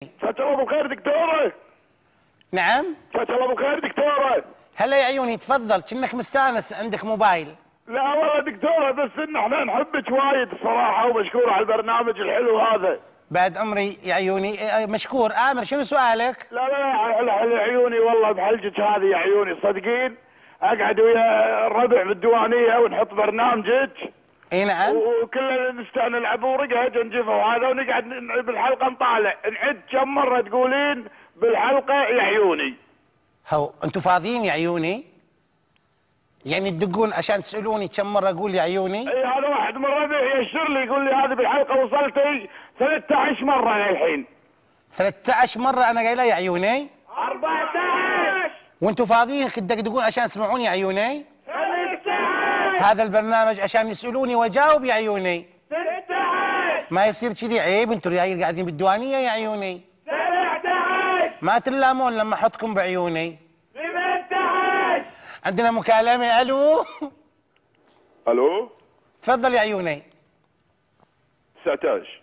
مساك الله بالخير دكتوره. نعم. مساك الله بالخير دكتوره. هلا يا عيوني، تفضل. كأنك مستانس عندك موبايل. لا والله دكتوره، بس ان احنا نحبك وايد الصراحه، ومشكور على البرنامج الحلو هذا. بعد عمري يا عيوني. مشكور. آمر، شنو سؤالك؟ لا لا لا، على عيوني والله بحلقك هذه يا عيوني صدقين. اقعد ويا الربع بالديوانيه ونحط برنامجك. اي نعم. وكلنا نلعب ورقه جنجفه وهذا، ونقعد بالحلقه نطالع نعد كم مره تقولين بالحلقه يا عيوني. هو انتم فاضيين يا عيوني؟ يعني تدقون عشان تسالوني كم مره اقول يا عيوني؟ اي، هذا واحد من الربع يشر لي يقول لي هذه بالحلقه وصلتي 13 مره للحين. 13 مره انا قايله يا عيوني؟ 14. وانتم فاضيين تدقدقون عشان تسمعوني يا عيوني؟ 15. هذا البرنامج عشان يسالوني واجاوب يا عيوني. 16. ما يصير كذي، عيب. انتم رجال قاعدين بالديوانيه يا عيوني. 17. ما تلامون لما احطكم بعيوني. 18. عندنا مكالمه. الو. الو. تفضل يا عيوني. 19.